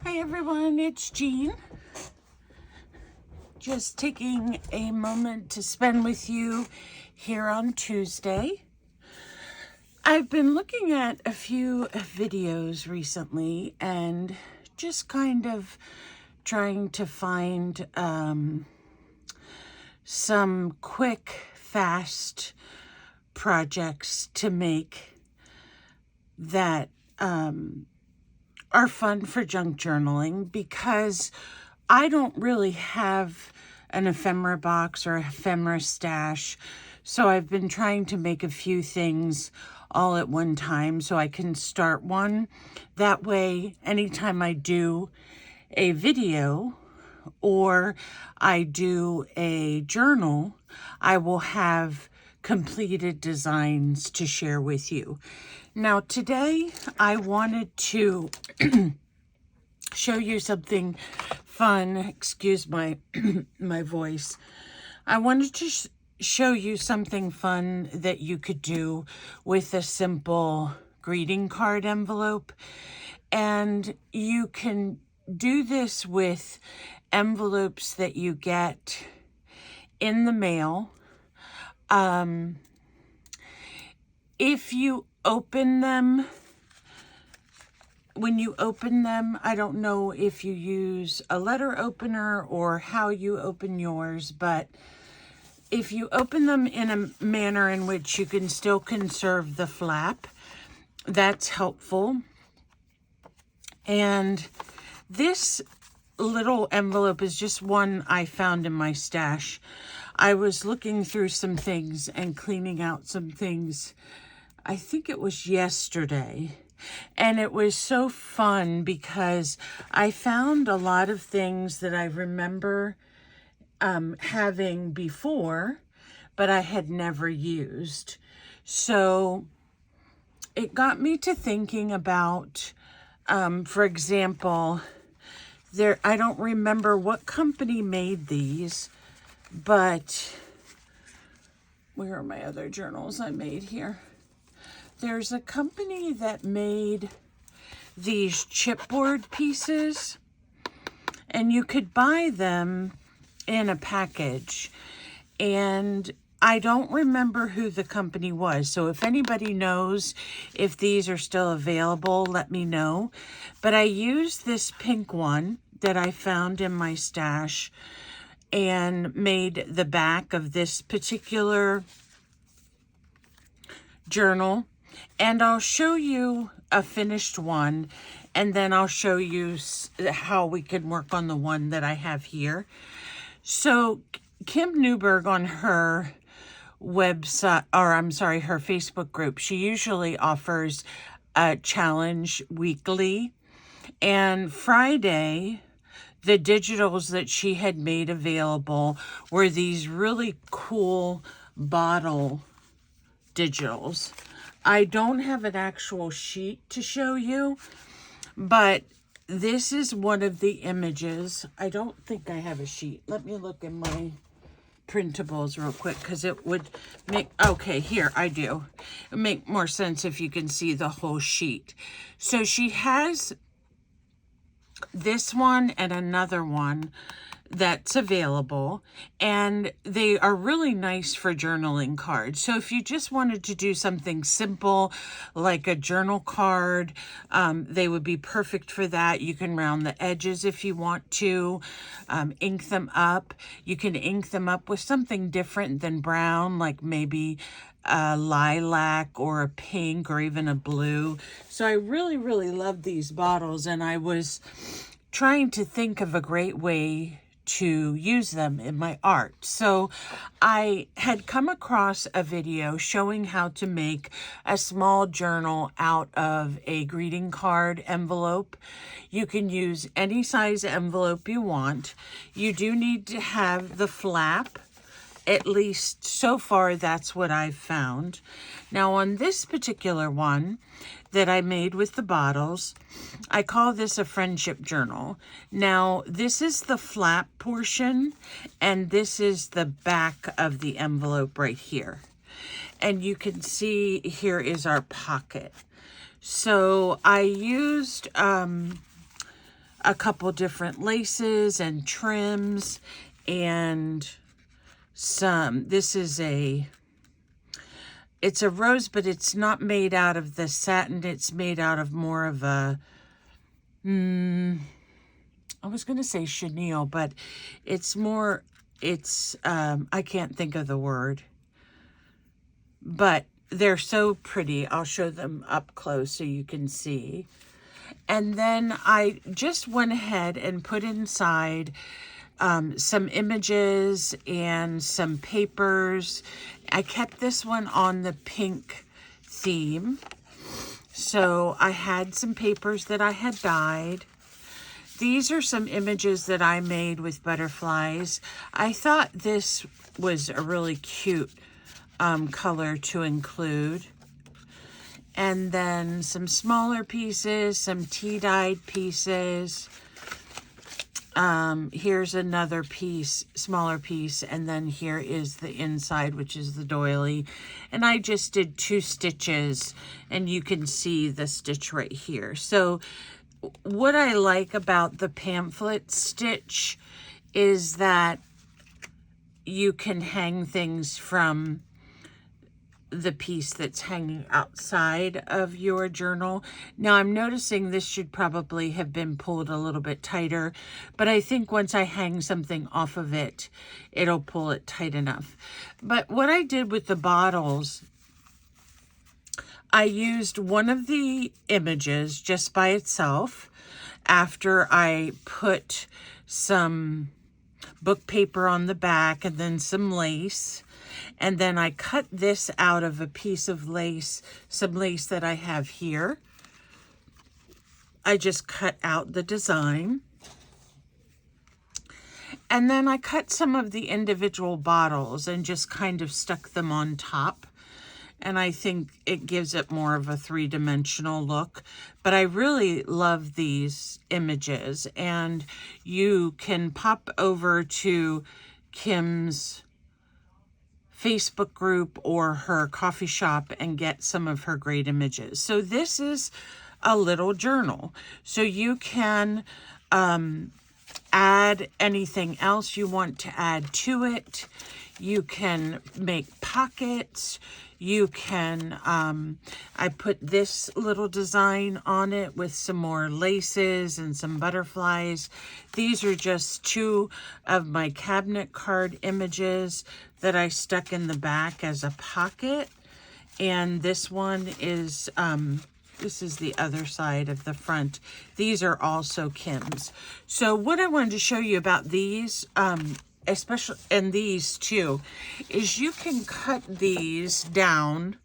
Hi everyone, it's Jean. Just taking a moment to spend with you here on Tuesday. I've been looking at a few videos recently and just kind of trying to find some quick, fast projects to make that are fun for junk journaling, because I don't really have an ephemera box or ephemera stash. So I've been trying to make a few things all at one time so I can start one. That way, anytime I do a video or I do a journal, I will have completed designs to share with you. Now today I wanted to show you something fun. Excuse my my voice. I wanted to show you something fun that you could do with a simple greeting card envelope. And you can do this with envelopes that you get in the mail. If you open them, when you open them, I don't know if you use a letter opener or how you open yours, but if you open them in a manner in which you can still conserve the flap, that's helpful. And this little envelope is just one I found in my stash. I was looking through some things and cleaning out some things, I think it was yesterday. And it was so fun because I found a lot of things that I remember having before, but I had never used. So it got me to thinking about, for example, I don't remember what company made these, but where are my other journals I made here? There's a company that made these chipboard pieces, and you could buy them in a package. And I don't remember who the company was. So if anybody knows if these are still available, let me know. But I used this pink one that I found in my stash and made the back of this particular journal. And I'll show you a finished one, and then I'll show you how we can work on the one that I have here. So Kim Newberg, on her website, or I'm sorry, her Facebook group, she usually offers a challenge weekly. And Friday, the digitals that she had made available were these really cool bottle digitals. I don't have an actual sheet to show you, but this is one of the images. I don't think I have a sheet. Let me look in my printables real quick, because it would make, okay, here I do. It would make more sense if you can see the whole sheet. So she has this one and another one that's available, and they are really nice for journaling cards. So if you just wanted to do something simple like a journal card, they would be perfect for that. You can round the edges if you want to, ink them up. You can ink them up with something different than brown, like maybe a lilac or a pink or even a blue. So I really, really love these bottles, and I was trying to think of a great way to use them in my art. So I had come across a video showing how to make a small journal out of a greeting card envelope. You can use any size envelope you want. You do need to have the flap. At least so far, that's what I've found. Now on this particular one that I made with the bottles, I call this a friendship journal. Now this is the flap portion, and this is the back of the envelope right here. And you can see here is our pocket. So I used a couple different laces and trims and this is it's a rose, but it's not made out of the satin. It's made out of more of a, I was going to say chenille, but it's more, I can't think of the word. But they're so pretty. I'll show them up close so you can see. And then I just went ahead and put inside some images and some papers. I kept this one on the pink theme. So I had some papers that I had dyed. These are some images that I made with butterflies. I thought this was a really cute color to include. And then some smaller pieces, some tea-dyed pieces. Here's another piece, smaller piece, and then here is the inside, which is the doily. And I just did 2 stitches, and you can see the stitch right here. So what I like about the pamphlet stitch is that you can hang things from the piece that's hanging outside of your journal. Now I'm noticing this should probably have been pulled a little bit tighter, but I think once I hang something off of it, it'll pull it tight enough. But what I did with the bottles, I used one of the images just by itself after I put some book paper on the back and then some lace. And then I cut this out of a piece of lace, some lace that I have here. I just cut out the design. And then I cut some of the individual bottles and just kind of stuck them on top. And I think it gives it more of a 3-dimensional look. But I really love these images. And you can pop over to Kim's Facebook group or her coffee shop and get some of her great images. So this is a little journal. So you can add anything else you want to add to it. You can make pockets. You can, I put this little design on it with some more laces and some butterflies. These are just 2 of my cabinet card images that I stuck in the back as a pocket. And this one is, this is the other side of the front. These are also Kim's. So what I wanted to show you about these, especially, and these too, is you can cut these down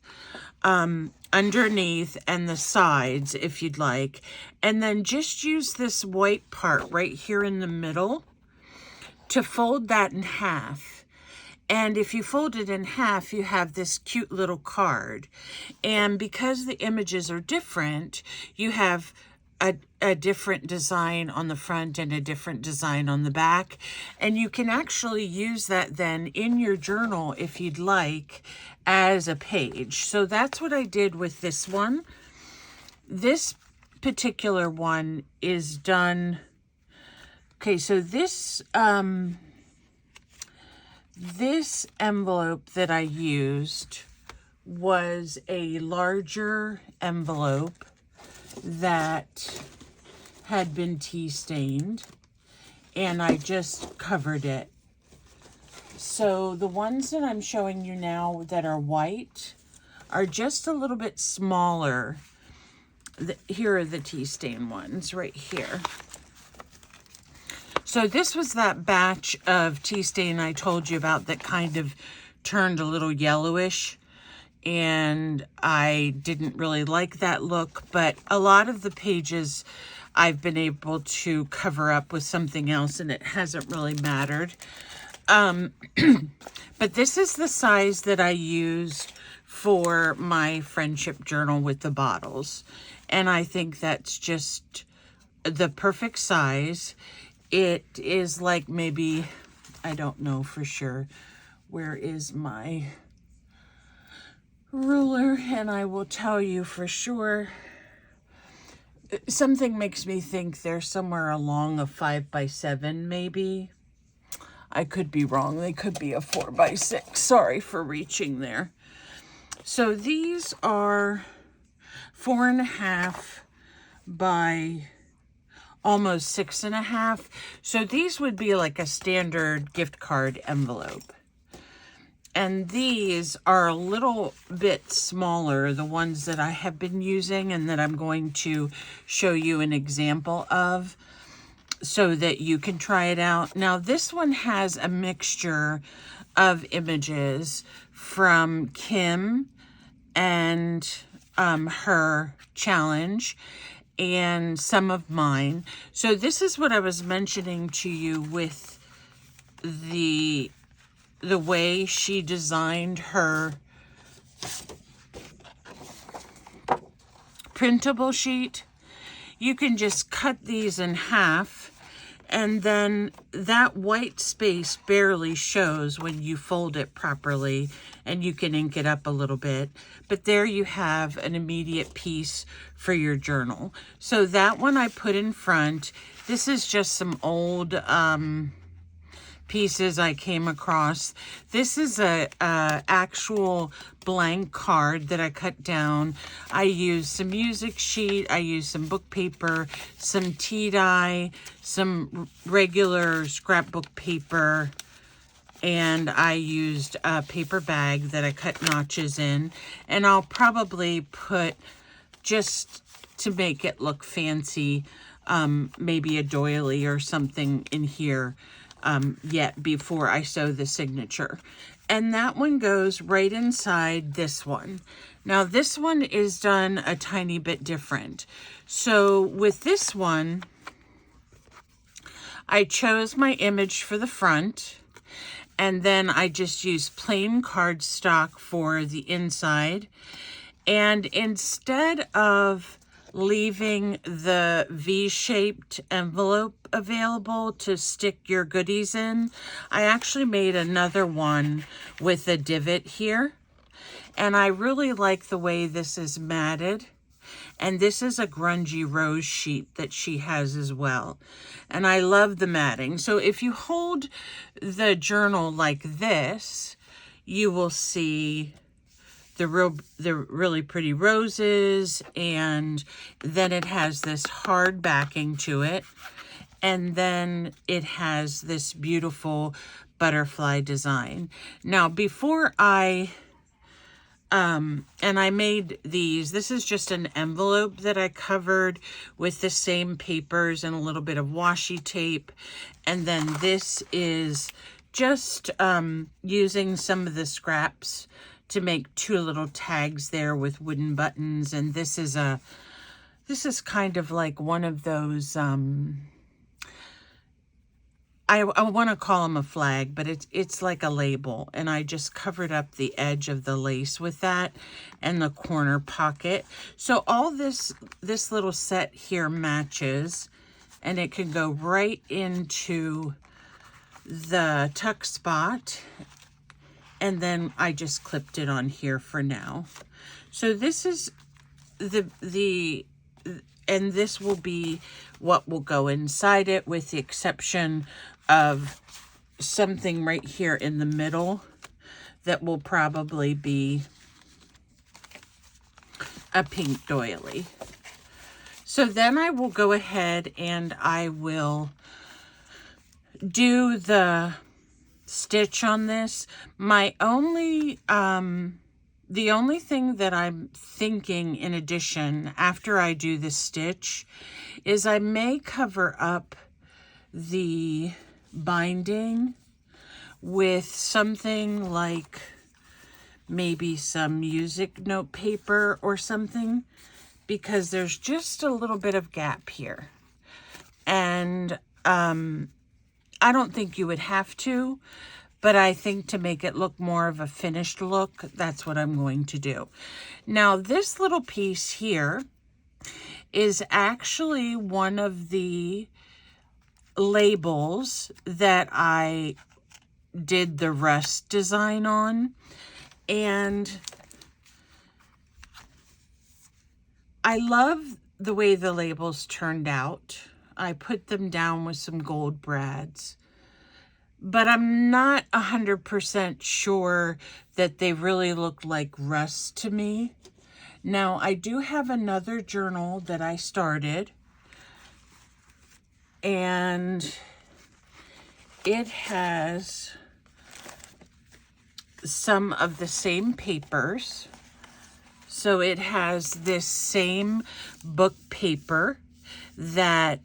underneath and the sides if you'd like, and then just use this white part right here in the middle to fold that in half. And if you fold it in half, you have this cute little card. And because the images are different, you have a different design on the front and a different design on the back. And you can actually use that then in your journal if you'd like as a page. So that's what I did with this one. This particular one is done. Okay, so this this envelope that I used was a larger envelope that had been tea stained, and I just covered it. So the ones that I'm showing you now that are white are just a little bit smaller. Here are the tea stain ones right here. So this was that batch of tea stain I told you about that kind of turned a little yellowish, and I didn't really like that look, but a lot of the pages I've been able to cover up with something else, and it hasn't really mattered. But this is the size that I used for my friendship journal with the bottles, and I think that's just the perfect size. It is like maybe, I don't know for sure, where is my ruler, and I will tell you for sure. something makes me think they're somewhere along a 5x7 maybe. I could be wrong. They could be a 4x6. Sorry for reaching there. So these are 4.5 by almost 6.5. So these would be like a standard gift card envelope. And these are a little bit smaller, the ones that I have been using and that I'm going to show you an example of so that you can try it out. Now, this one has a mixture of images from Kim and her challenge and some of mine. So this is what I was mentioning to you with the way she designed her printable sheet. You can just cut these in half, and then that white space barely shows when you fold it properly, and you can ink it up a little bit. But there you have an immediate piece for your journal. So that one I put in front. This is just some old pieces I came across. This is a actual blank card that I cut down. I used some music sheet, I used some book paper, some tea dye, some regular scrapbook paper, and I used a paper bag that I cut notches in. And I'll probably put, just to make it look fancy, maybe a doily or something in here yet before I sew the signature. And that one goes right inside this one. Now this one is done a tiny bit different. So with this one, I chose my image for the front, and then I just used plain cardstock for the inside. And instead of leaving the V-shaped envelope available to stick your goodies in, I actually made another one with a divot here. And I really like the way this is matted. And this is a grungy rose sheet that she has as well. And I love the matting. So if you hold the journal like this, you will see the really pretty roses, and then it has this hard backing to it, and then it has this beautiful butterfly design. Now before I and I made these, this is just an envelope that I covered with the same papers and a little bit of washi tape, and then this is just using some of the scraps to make two little tags there with wooden buttons. And this is kind of like one of those, I want to call them a flag, but it's like a label. And I just covered up the edge of the lace with that and the corner pocket. So all this little set here matches, and it can go right into the tuck spot. And then I just clipped it on here for now. So this is and this will be what will go inside it, with the exception of something right here in the middle that will probably be a pink doily. So then I will go ahead and I will do the stitch on this. My only the only thing that I'm thinking in addition after I do the stitch is I may cover up the binding with something like maybe some music note paper or something, because there's just a little bit of gap here. And I don't think you would have to, but I think to make it look more of a finished look, that's what I'm going to do. Now, this little piece here is actually one of the labels that I did the rust design on. And I love the way the labels turned out. I put them down with some gold brads, but I'm not 100% sure that they really look like rust to me. Now, I do have another journal that I started, and it has some of the same papers. So it has this same book paper, that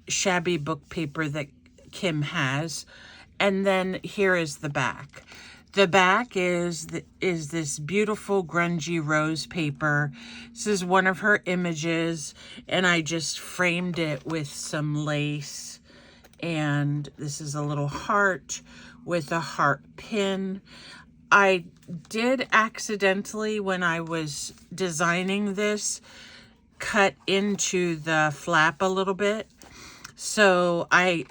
shabby book paper that Kim has. And then here is the back. The back is this beautiful grungy rose paper. This is one of her images, and I just framed it with some lace. And this is a little heart with a heart pin. I did accidentally, when I was designing this, cut into the flap a little bit. So I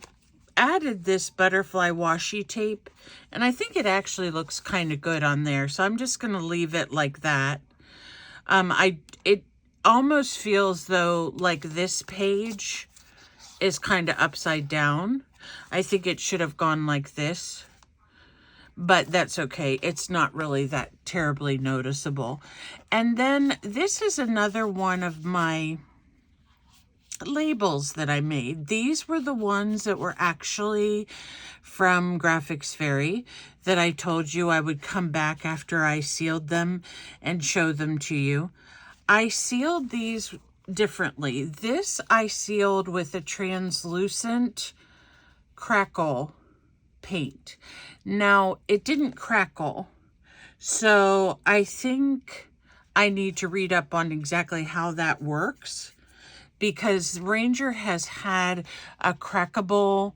added this butterfly washi tape, and I think it actually looks kind of good on there. So I'm just going to leave it like that. It almost feels though like this page is kind of upside down. I think it should have gone like this, but that's okay. It's not really that terribly noticeable. And then this is another one of my labels that I made. These were the ones that were actually from Graphics Fairy that I told you I would come back after I sealed them and show them to you. I sealed these differently. This I sealed with a translucent crackle paint. Now, it didn't crackle, so I think I need to read up on exactly how that works, because Ranger has had a crackable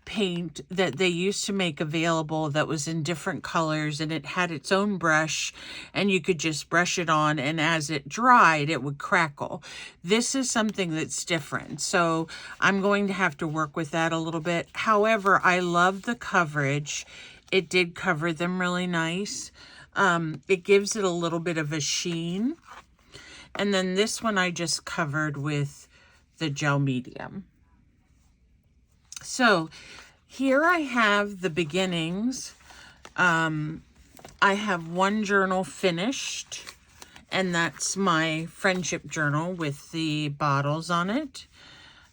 paint that they used to make available that was in different colors, and it had its own brush, and you could just brush it on, and as it dried it would crackle. This is something that's different, so I'm going to have to work with that a little bit. However, I love the coverage. It did cover them really nice. It gives it a little bit of a sheen. And then this one I just covered with the gel medium. So here I have the beginnings. I have one journal finished, and that's my friendship journal with the bottles on it.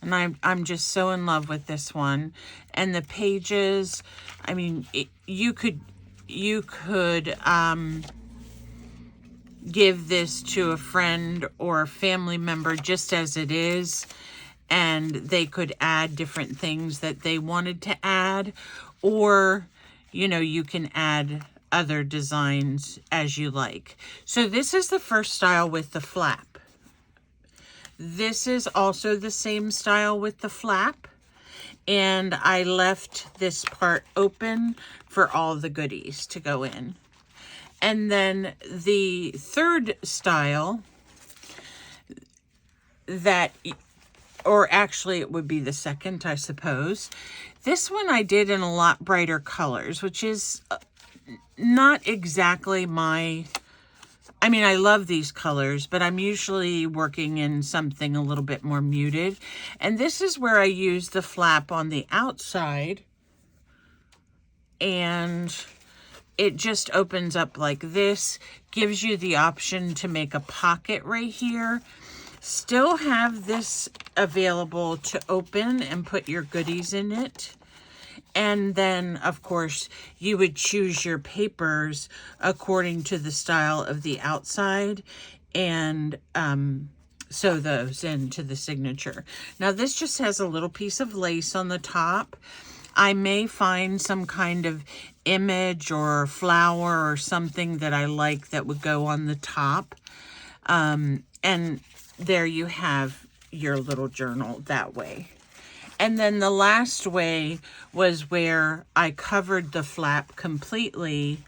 And I'm just so in love with this one. And the pages, I mean, you could give this to a friend or a family member just as it is, and they could add different things that they wanted to add, or, you know, you can add other designs as you like. So this is the first style with the flap. This is also the same style with the flap, and I left this part open for all the goodies to go in. And then the third style that, or actually it would be the second, I suppose. This one I did in a lot brighter colors, which is not exactly my, I mean, I love these colors, but I'm usually working in something a little bit more muted. And this is where I use the flap on the outside, and it just opens up like this, gives you the option to make a pocket right here. Still have this available to open and put your goodies in it. And then, of course, you would choose your papers according to the style of the outside and sew those into the signature. Now, this just has a little piece of lace on the top. I may find some kind of image or flower or something that I like that would go on the top. And there you have your little journal that way. And then the last way was where I covered the flap completely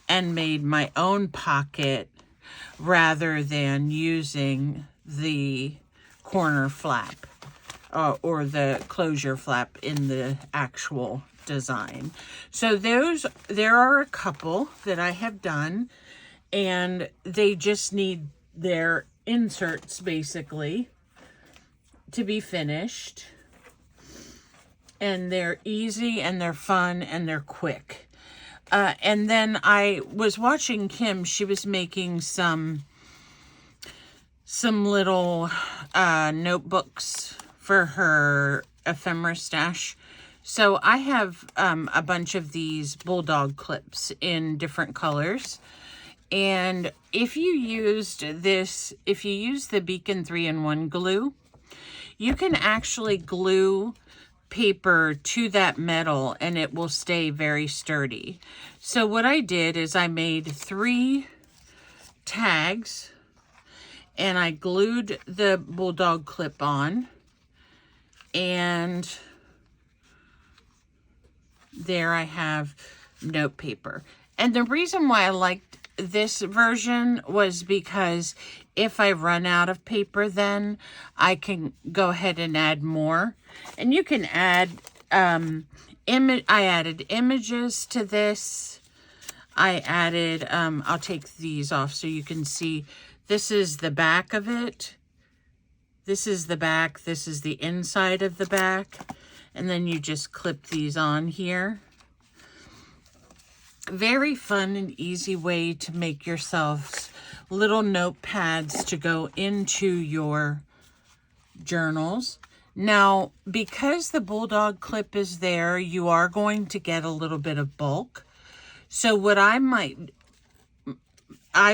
and made my own pocket rather than using the corner flap or the closure flap in the actual design. So there are a couple that I have done, and they just need their inserts basically to be finished. And they're easy and they're fun and they're quick. And then I was watching Kim. She was making some little notebooks for her ephemera stash. So I have a bunch of these bulldog clips in different colors. And if you use the Beacon 3-in-1 glue, you can actually glue paper to that metal and it will stay very sturdy. So what I did is I made 3 tags and I glued the bulldog clip on, and there I have note paper. And the reason why I liked this version was because if I run out of paper, then I can go ahead and add more. And you can add I added images to this. I added I'll take these off so you can see. This is the back of it. This is the back. This is the inside of the back. And then you just clip these on here. Very fun and easy way to make yourselves little notepads to go into your journals. Now, because the bulldog clip is there, you are going to get a little bit of bulk. So what I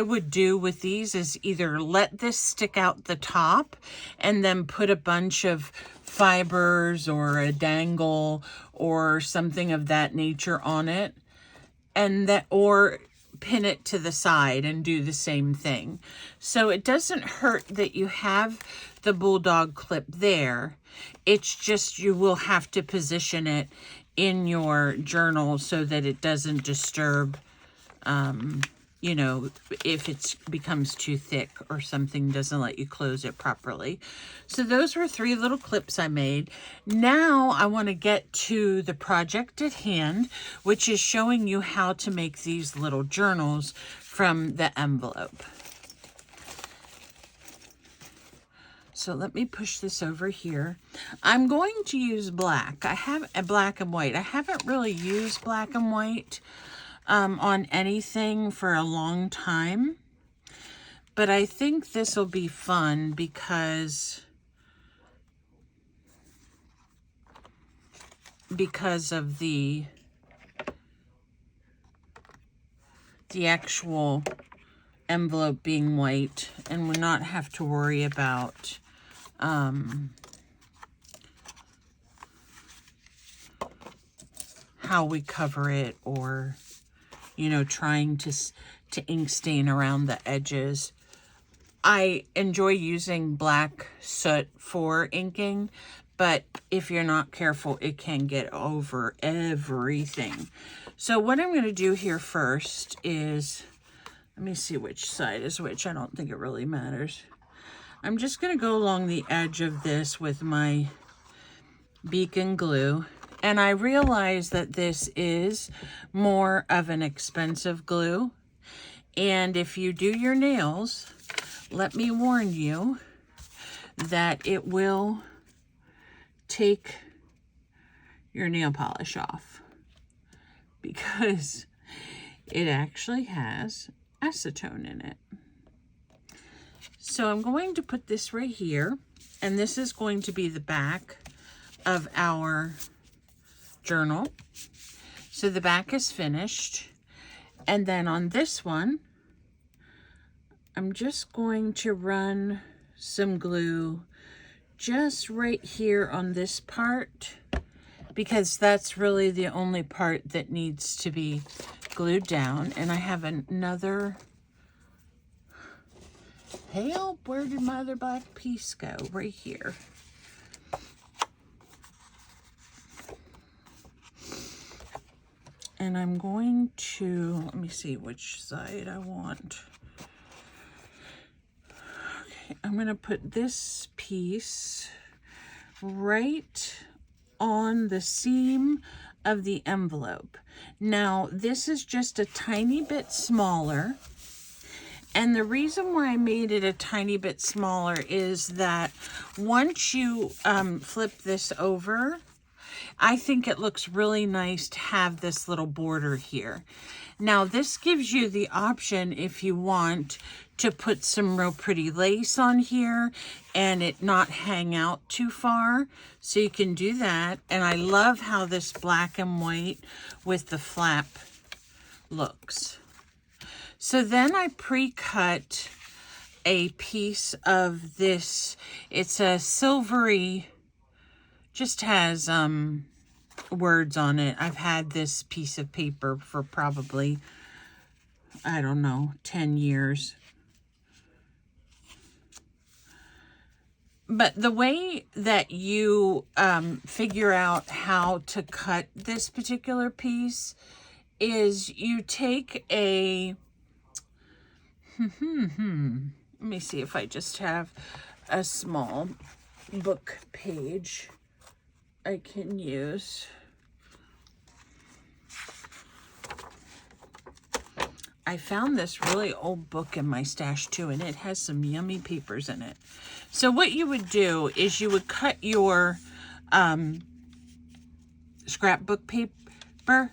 would do with these is either let this stick out the top and then put a bunch of fibers or a dangle or something of that nature on it, or pin it to the side and do the same thing. So it doesn't hurt that you have the bulldog clip there. It's just you will have to position it in your journal so that it doesn't disturb, you know, if it becomes too thick or something doesn't let you close it properly. So those were 3 little clips I made. Now I want to get to the project at hand, which is showing you how to make these little journals from the envelope. So let me push this over here. I'm going to use black. I have a black and white. I haven't really used black and white on anything for a long time, but I think this will be fun because of the actual envelope being white, and we'll not have to worry about how we cover it, or you know, trying to ink stain around the edges. I enjoy using black soot for inking, but if you're not careful, it can get over everything. So what I'm going to do here first is, let me see which side is which. I don't think it really matters. I'm just going to go along the edge of this with my Beacon glue. And I realize that this is more of an expensive glue. And if you do your nails, let me warn you that it will take your nail polish off, because it actually has acetone in it. So I'm going to put this right here, and this is going to be the back of our journal. So the back is finished, and then on this one I'm just going to run some glue just right here on this part, because that's really the only part that needs to be glued down. And I have another, help, where did my other black piece go? Right here. And I'm going to, let me see which side I want. Okay, I'm going to put this piece right on the seam of the envelope. Now, this is just a tiny bit smaller, And the reason why I made it a tiny bit smaller is that once you flip this over, I think it looks really nice to have this little border here. Now this gives you the option, if you want, to put some real pretty lace on here and it not hang out too far. So you can do that. And I love how this black and white with the flap looks. So then I pre-cut a piece of this. It's a silvery, just has words on it. I've had this piece of paper for probably, I don't know, 10 years. But the way that you figure out how to cut this particular piece is you take a, let me see if I just have a small book page I can use. I found this really old book in my stash too, and it has some yummy papers in it. So what you would do is you would cut your scrapbook paper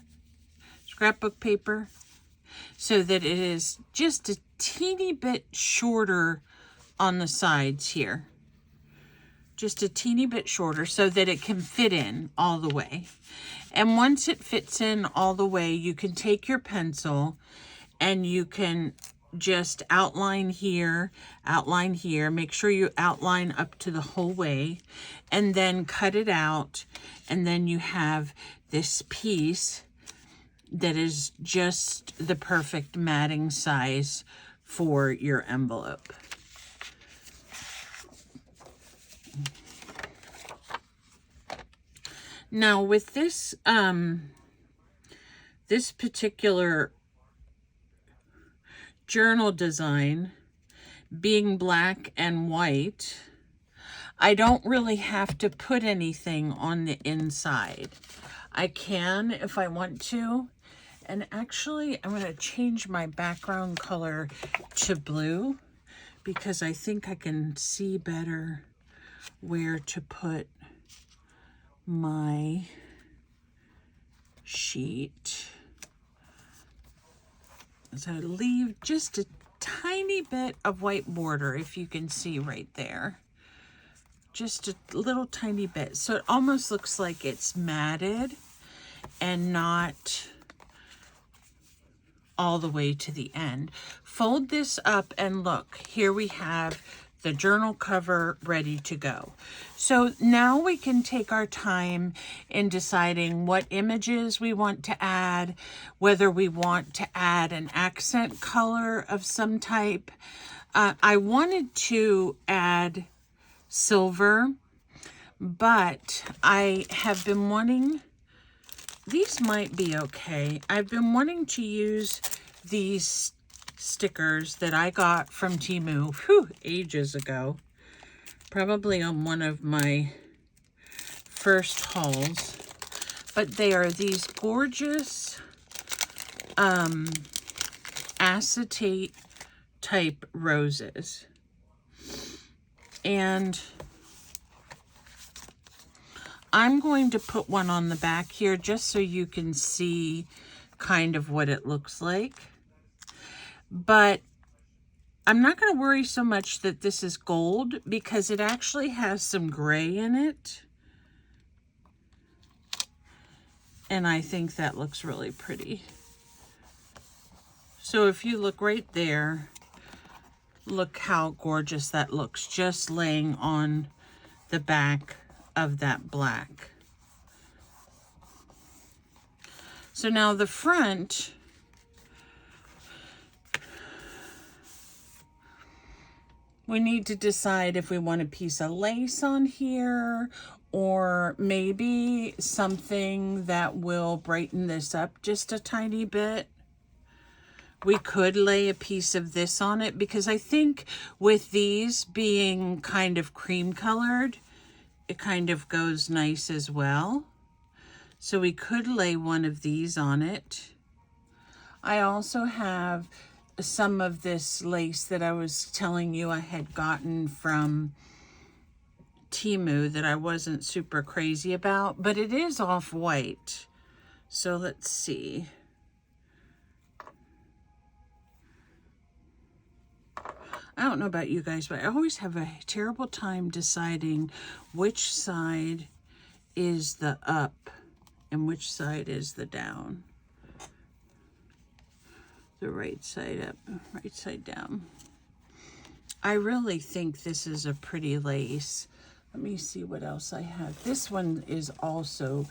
so that it is just a teeny bit shorter on the sides here. Just a teeny bit shorter so that it can fit in all the way. And once it fits in all the way, you can take your pencil and you can just outline here, make sure you outline up to the whole way, and then cut it out. And then you have this piece that is just the perfect matting size for your envelope. Now with this, this particular journal design being black and white, I don't really have to put anything on the inside. I can if I want to. And actually, I'm going to change my background color to blue because I think I can see better where to put my sheet. So leave just a tiny bit of white border, if you can see right there. Just a little tiny bit. So it almost looks like it's matted and not all the way to the end. Fold this up and look, here we have the journal cover ready to go. So now we can take our time in deciding what images we want to add, whether we want to add an accent color of some type. I wanted to add silver, but I have been wanting, these might be okay. I've been wanting to use these stickers that I got from Temu ages ago, probably on one of my first hauls, but they are these gorgeous acetate type roses. And I'm going to put one on the back here just so you can see kind of what it looks like. But I'm not going to worry so much that this is gold because it actually has some gray in it. And I think that looks really pretty. So if you look right there, look how gorgeous that looks just laying on the back of that black. So now the front, we need to decide if we want a piece of lace on here or maybe something that will brighten this up just a tiny bit. We could lay a piece of this on it because I think with these being kind of cream colored, it kind of goes nice as well. So we could lay one of these on it. I also have some of this lace that I was telling you I had gotten from Temu that I wasn't super crazy about, but it is off-white. So let's see. I don't know about you guys, but I always have a terrible time deciding which side is the up and which side is the down. The right side up, right side down. I really think this is a pretty lace. Let me see what else I have. This one is also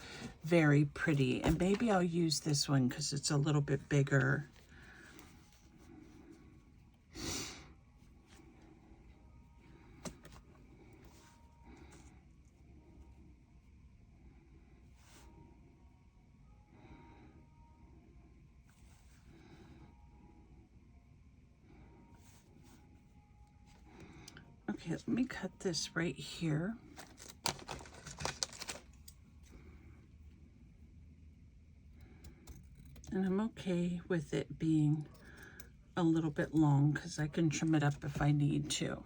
very pretty, and maybe I'll use this one because it's a little bit bigger. Okay, let me cut this right here. And I'm okay with it being a little bit long because I can trim it up if I need to.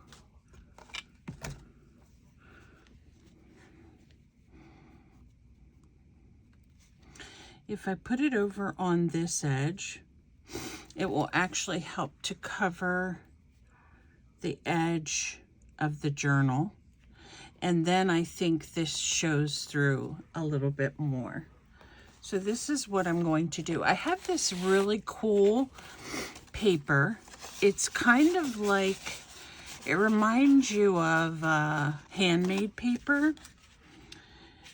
If I put it over on this edge, it will actually help to cover the edge of the journal. And then I think this shows through a little bit more. So this is what I'm going to do. I have this really cool paper. It's kind of like, it reminds you of handmade paper.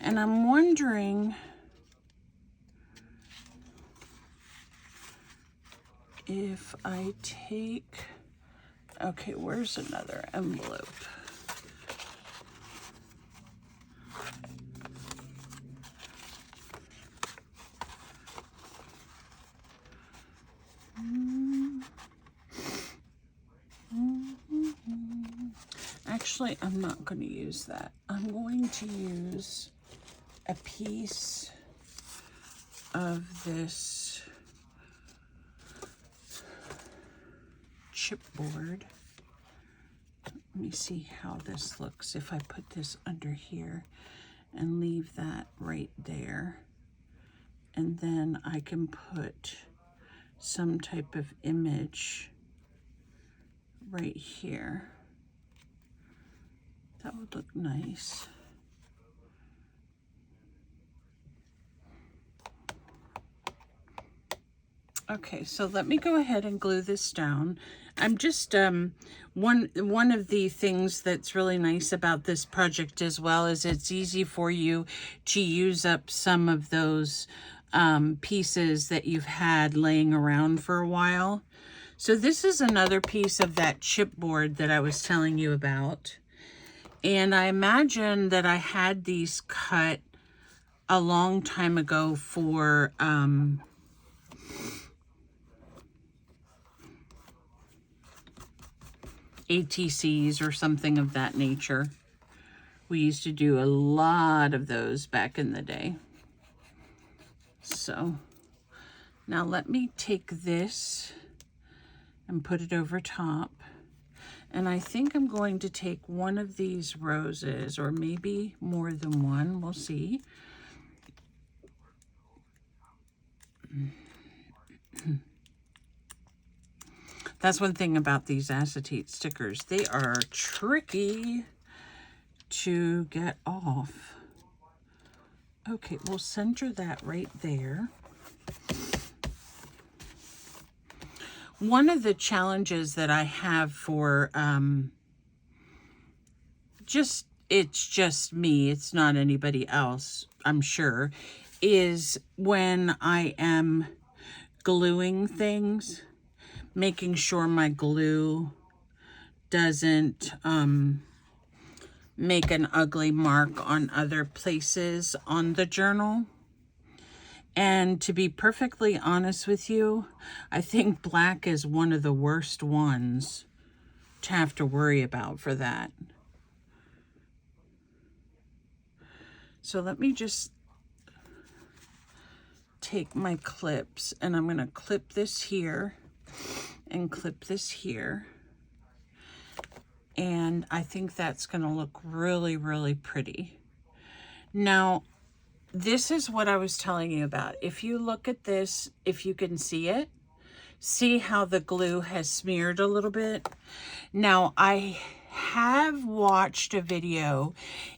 And I'm wondering if I take, okay, where's another envelope? Actually, I'm not going to use that. I'm going to use a piece of this chipboard. Let me see how this looks if I put this under here and leave that right there. And then I can put some type of image right here. That would look nice. Okay, so let me go ahead and glue this down. I'm just, one of the things that's really nice about this project as well is it's easy for you to use up some of those pieces that you've had laying around for a while. So this is another piece of that chipboard that I was telling you about. And I imagine that I had these cut a long time ago for ATCs or something of that nature. We used to do a lot of those back in the day. So now let me take this and put it over top. And I think I'm going to take one of these roses, or maybe more than one, we'll see. That's one thing about these acetate stickers. They are tricky to get off. Okay, we'll center that right there. One of the challenges that I have for it's just me, it's not anybody else, I'm sure, is when I am gluing things, making sure my glue doesn't make an ugly mark on other places on the journal. And to be perfectly honest with you, I think black is one of the worst ones to have to worry about for that. So let me just take my clips and I'm going to clip this here. and clip this here. And I think that's going to look really, really pretty. Now, this is what I was telling you about. If you look at this, if you can see it, see how the glue has smeared a little bit? Now, I have watched a video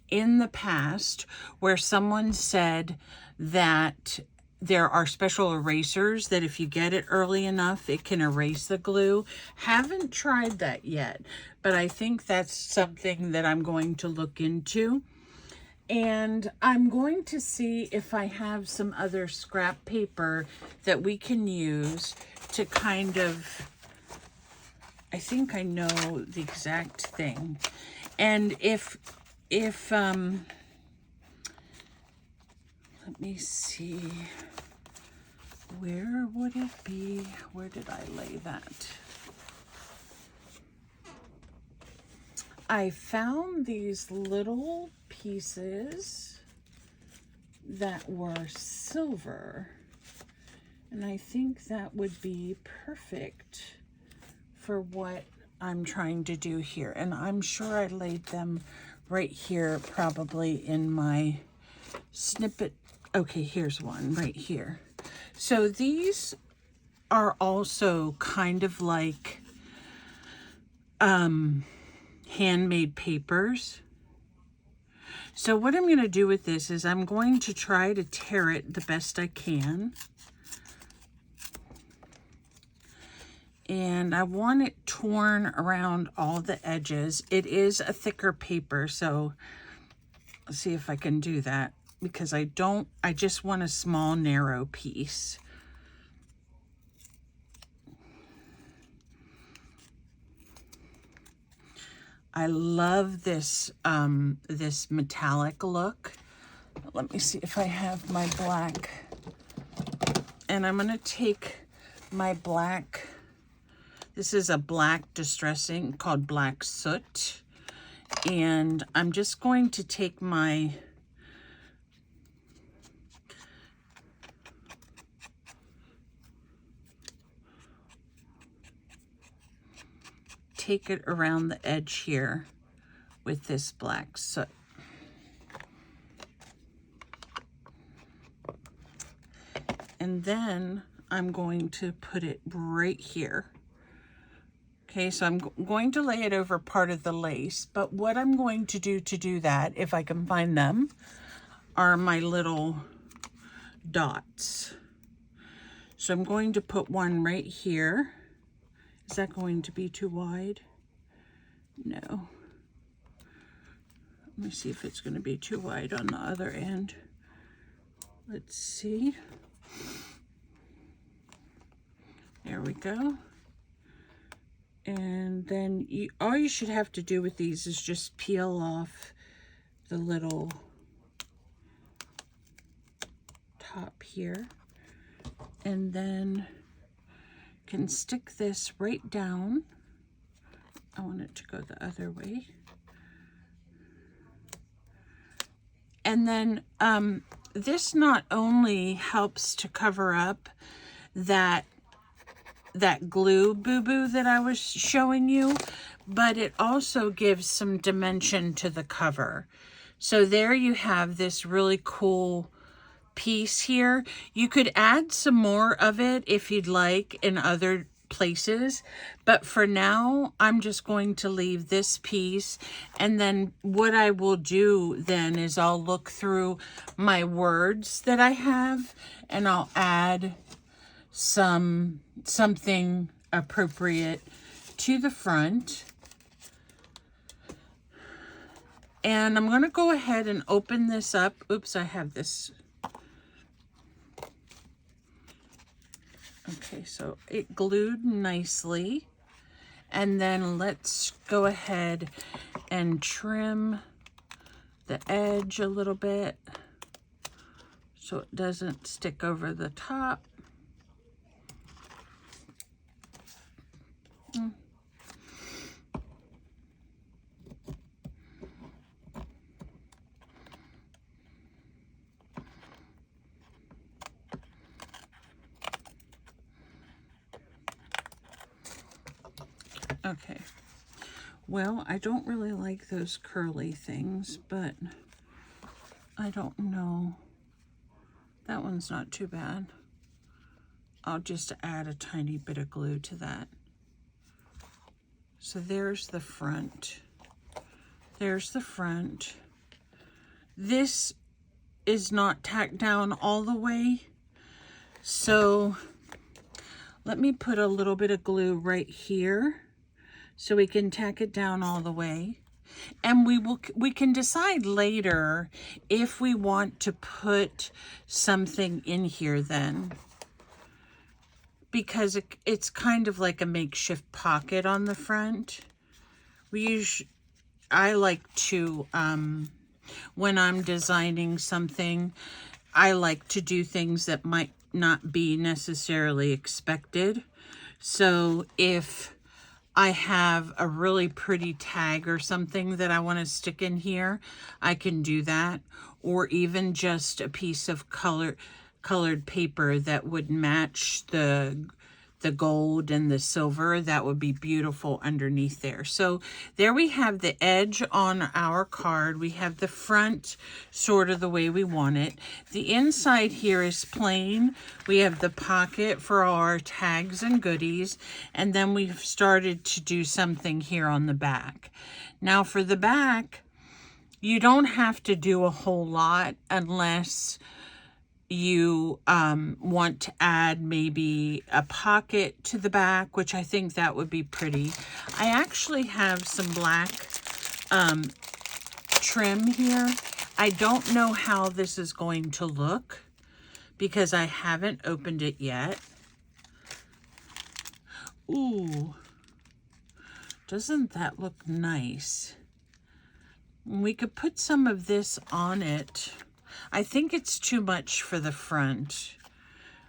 in the past where someone said that there are special erasers that if you get it early enough, it can erase the glue. Haven't tried that yet, but I think that's something that I'm going to look into. And I'm going to see if I have some other scrap paper that we can use to kind of, I think I know the exact thing. And if let me see, where would it be? Where did I lay that? I found these little pieces that were silver, and I think that would be perfect for what I'm trying to do here. And I'm sure I laid them right here, probably in my snippet. Okay, here's one right here. So these are also kind of like handmade papers. So what I'm going to do with this is I'm going to try to tear it the best I can. And I want it torn around all the edges. It is a thicker paper, so let's see if I can do that, because I just want a small narrow piece. I love this this metallic look. Let me see if I have my black. And I'm going to take my black. This is a black distressing called Black Soot. And I'm just going to take my take it around the edge here with this Black Soot. And then I'm going to put it right here. Okay, so I'm going to lay it over part of the lace, but what I'm going to do that, if I can find them, are my little dots. So I'm going to put one right here. Is that going to be too wide? No. Let me see if it's going to be too wide on the other end. Let's see. There we go. And then all you should have to do with these is just peel off the little top here. And then can stick this right down. I want it to go the other way. And then this not only helps to cover up that glue boo-boo that I was showing you, but it also gives some dimension to the cover. So there you have this really cool piece here. You could add some more of it if you'd like in other places, but for now I'm just going to leave this piece. And then what I will do then is I'll look through my words that I have and I'll add something appropriate to the front. And I'm going to go ahead and open this up. Oops, I have this. Okay, so it glued nicely. And then let's go ahead and trim the edge a little bit so it doesn't stick over the top. Okay. Well, I don't really like those curly things, but I don't know. That one's not too bad. I'll just add a tiny bit of glue to that. So there's the front. There's the front. This is not tacked down all the way, so let me put a little bit of glue right here so we can tack it down all the way. And we can decide later if we want to put something in here then, because it's kind of like a makeshift pocket on the front. I like to, when I'm designing something, I like to do things that might not be necessarily expected. So if I have a really pretty tag or something that I want to stick in here, I can do that. Or even just a piece of colored paper that would match the gold and the silver, that would be beautiful underneath there. So there we have the edge on our card. We have the front sort of the way we want it. The inside here is plain. We have the pocket for our tags and goodies, and then we've started to do something here on the back. Now for the back, you don't have to do a whole lot unless you want to add maybe a pocket to the back, which I think that would be pretty. I actually have some black trim here. I don't know how this is going to look because I haven't opened it yet. Ooh, doesn't that look nice? We could put some of this on it. I think it's too much for the front,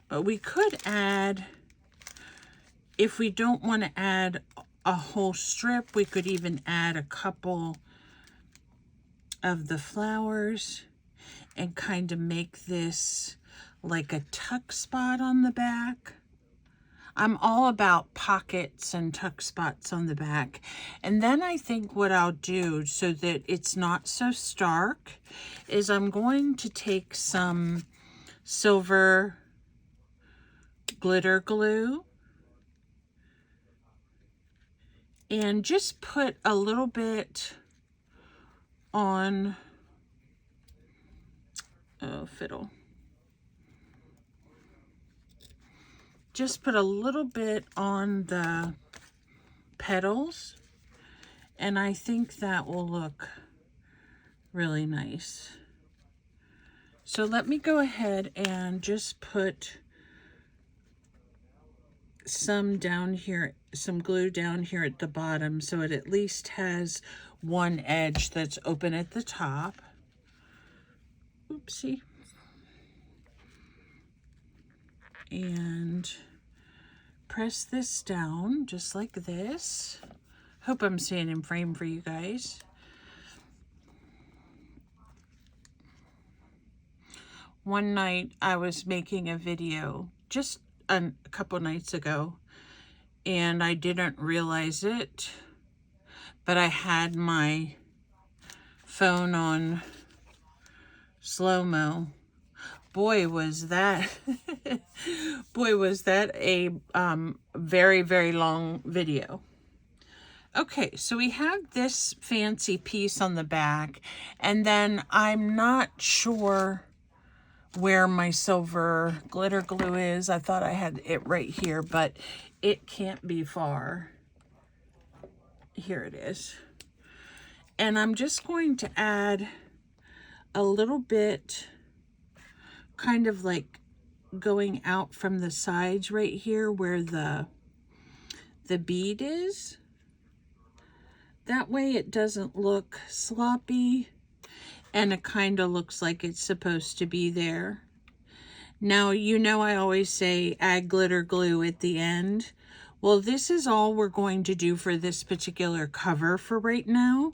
but we could add, if we don't want to add a whole strip, we could even add a couple of the flowers and kind of make this like a tuck spot on the back. I'm all about pockets and tuck spots on the back. And then I think what I'll do so that it's not so stark is I'm going to take some silver glitter glue and just put a little bit on, fiddle. Just put a little bit on the petals, and I think that will look really nice. So let me go ahead and just put some down here, some glue down here at the bottom, so it at least has one edge that's open at the top. Oopsie. And press this down just like this. Hope I'm staying in frame for you guys. One night I was making a video just a couple nights ago, and I didn't realize it, but I had my phone on slow-mo. Boy, was that a very, very long video. Okay, so we have this fancy piece on the back, and then I'm not sure where my silver glitter glue is. I thought I had it right here, but it can't be far. Here it is. And I'm just going to add a little bit, kind of like going out from the sides right here where the bead is. That way it doesn't look sloppy, and it kind of looks like it's supposed to be there. Now, you know I always say add glitter glue at the end. Well, this is all we're going to do for this particular cover for right now.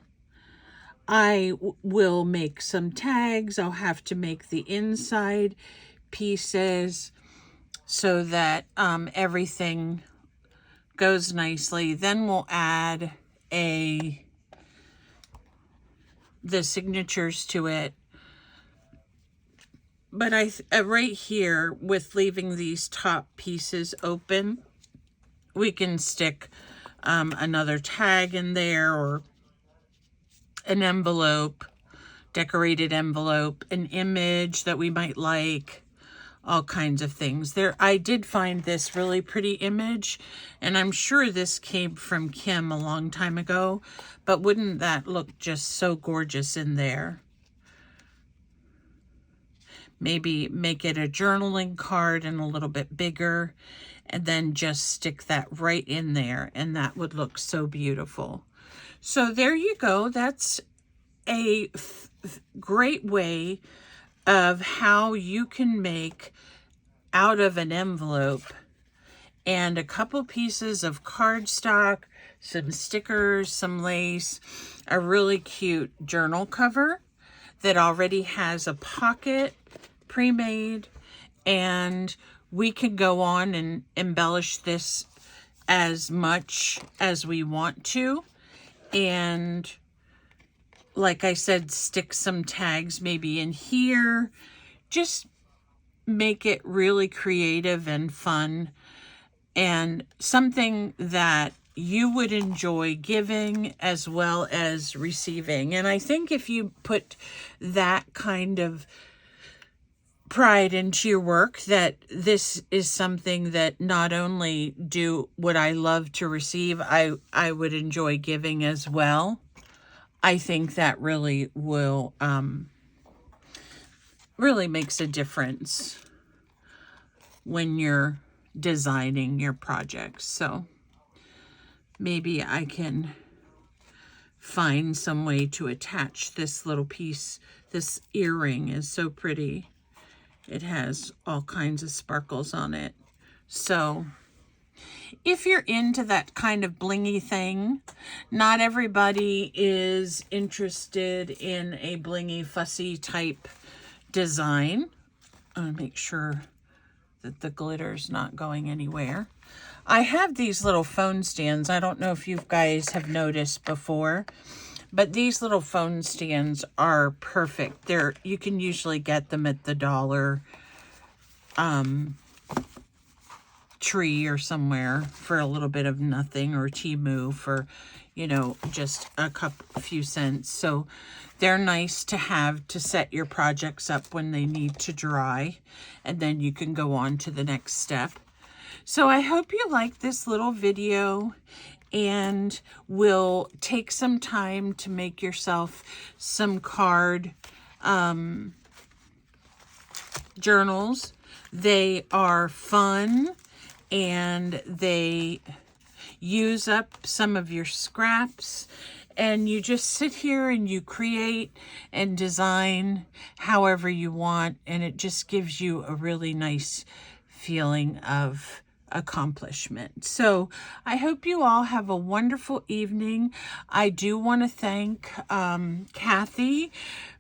I will make some tags. I'll have to make the inside pieces so that everything Goes nicely. Then we'll add the signatures to it. But right here, with leaving these top pieces open, we can stick another tag in there, or an envelope, decorated envelope, an image that we might like, all kinds of things. I did find this really pretty image, and I'm sure this came from Kim a long time ago, but wouldn't that look just so gorgeous in there? Maybe make it a journaling card and a little bit bigger, and then just stick that right in there, and that would look so beautiful. So there you go. That's a great way of how you can make, out of an envelope and a couple pieces of cardstock, some stickers, some lace, a really cute journal cover that already has a pocket pre-made, and we can go on and embellish this as much as we want to. And like I said, stick some tags maybe in here. Just make it really creative and fun, and something that you would enjoy giving as well as receiving. And I think if you put that kind of pride into your work, that this is something that not only do would I love to receive, I would enjoy giving as well. I think that really will really makes a difference when you're designing your projects. So maybe I can find some way to attach this little piece. This earring is so pretty. It has all kinds of sparkles on it. So if you're into that kind of blingy thing, not everybody is interested in a blingy, fussy type design. I'll make sure that the glitter's not going anywhere. I have these little phone stands. I don't know if you guys have noticed before, but these little phone stands are perfect. You can usually get them at the Dollar Tree or somewhere for a little bit of nothing, or Temu for, just a few cents. So they're nice to have to set your projects up when they need to dry, and then you can go on to the next step. So I hope you like this little video, and will take some time to make yourself some card journals. They are fun, and they use up some of your scraps, and you just sit here and you create and design however you want, and it just gives you a really nice feeling of accomplishment. So I hope you all have a wonderful evening. I do want to thank Kathy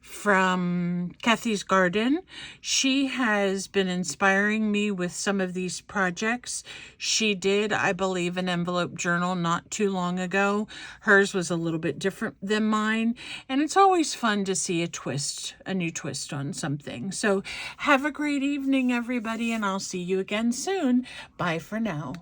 from Kathy's Garden. She has been inspiring me with some of these projects. She did, I believe, an envelope journal not too long ago. Hers was a little bit different than mine, and it's always fun to see a new twist on something. So have a great evening, everybody, and I'll see you again soon. Bye for now.